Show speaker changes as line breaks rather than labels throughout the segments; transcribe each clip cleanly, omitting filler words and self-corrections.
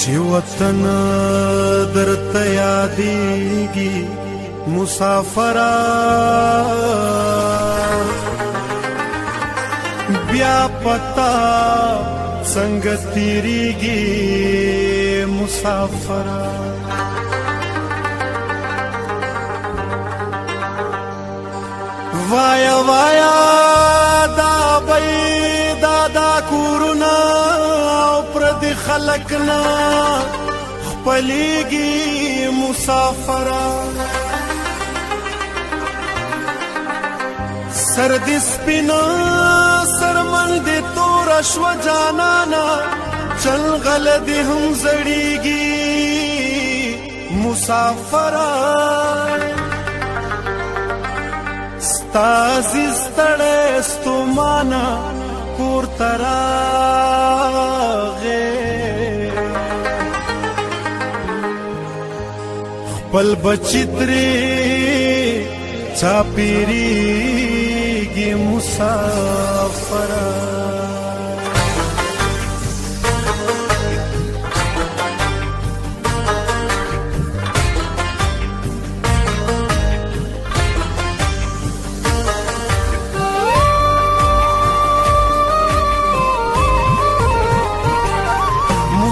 چې وطن درته یادېږي مسافره بیا پتا څنګه تیریږي مسافره وایا وایا دا دا کورونه او پردي خلک نه خپلېږي مسافره سر دې سپینه سرمن دې توره شوه جانانه چلغل دې هم زړېږي مسافره ستا عزیز ستړی ستومانه کور ته راغې خپل بچي ترې چاپېرېږي مسافره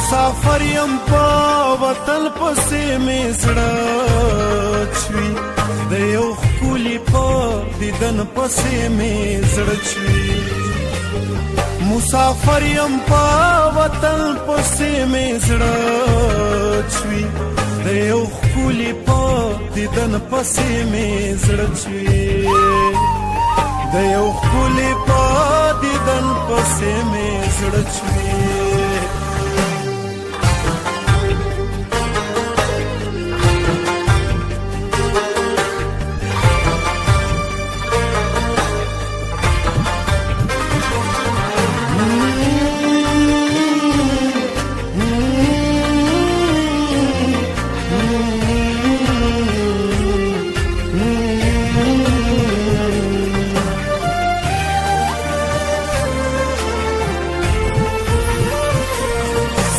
مسافر یم په وطن پسې مې زړه چوي د یو ښکلي په دیدن پسې مې زړه چوي مسافر یم په وطن پسې مې زړه چوي د یو ښکلي په دیدن پسې مې زړه چوي د یو ښکلي په دیدن پسې مې زړه چوي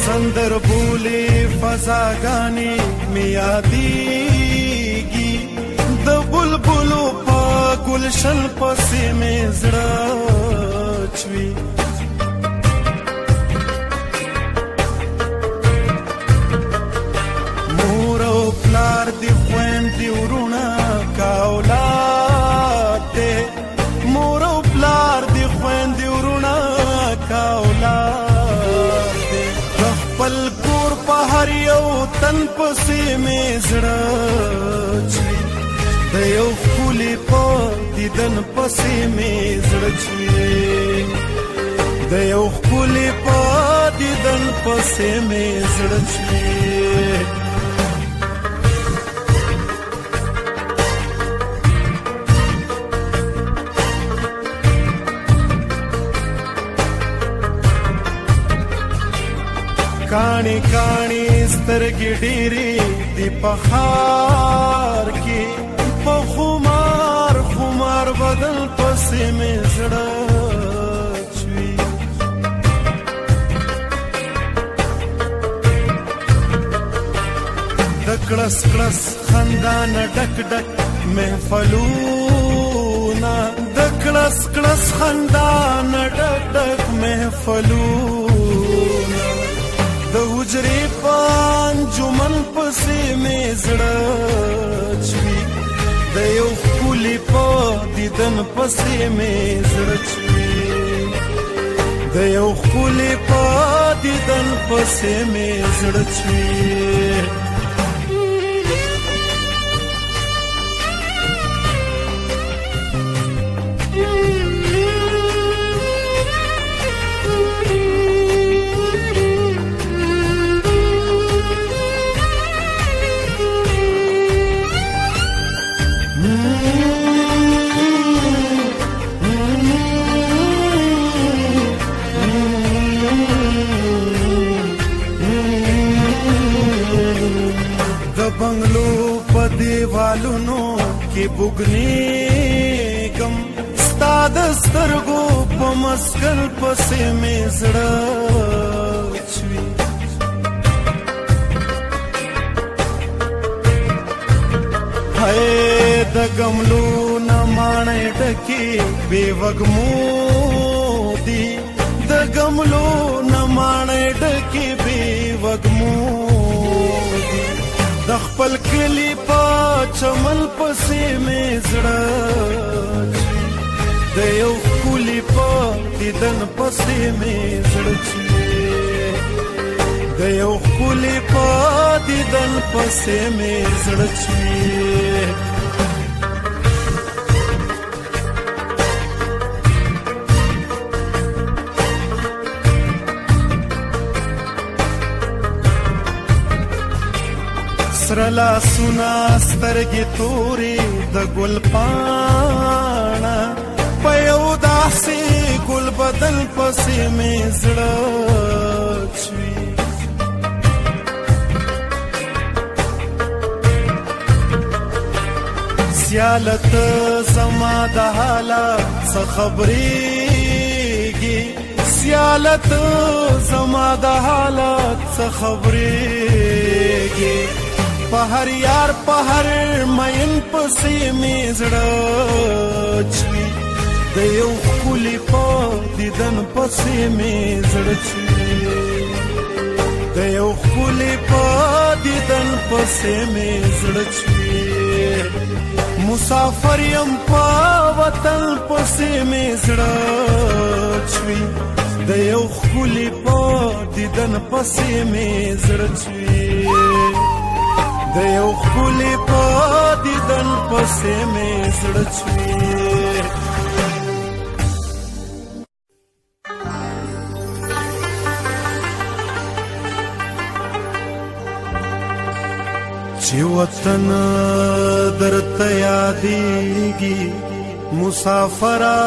سندر بولی فضاگانی می یادیگی د بلبلو پا گلشن پسی می زړه چوي مور او پلار دی خویندې ورونه کا اولاد دی مور او پلار دی خویندې ورونه کا اولاد خپل کور په هر یو تن پسې مې زړه چوي د یو ښکلي په دیدن پسې مې زړه چوي د یو ښکلي په دیدن پسې مې زړه چوي کاڼي کاڼي سترګې ډېرې دي په ښار کې په خمار خمار بدن پسې مې زړه چوي د کړس کړس خندا نه ډک ډک محفلونه د کړس کړس خندا نه ډک ډک محفلونه د حجرې په انجمن پسې مې زړه چوي د یو ښکلي په دیدن پسې مې زړه چوي د یو ښکلي په دیدن پسې مې زړه چوي بنگلو په دیوالونو کې بوګنېږم ستا د سترګو په مسکل پسې مې زړه چوي هاي د غملو نمانه ډکی بے وګمو دی د غملو نمانه ډکی بے وګمو دی د خپل کلی په چمن پسې مې زړه د یو کلی په دیدن پسې مې زړه د یو کلی په دیدن پسې مې زړه سره لاسونه سترګې تورې د ګل پاڼه په یو داسې ګل بدن پسې مې زړه چوي سیالت زما د حالات څه خبرېږي سیالت زما د حالات څه خبرېږي په هر یار په هر مین پسې مې زړه چوي د یو ښکلي په دیدن پسې مې زړه چوي د یو ښکلي په دیدن پسې مې زړه چوي مسافر یم په وطن پسې مې زړه چوي د یو ښکلي په دیدن پسې مې زړه چوي د یو ښکلي په دیدن پسې مې زړه چوي چې وطن درته یادېږي مسافره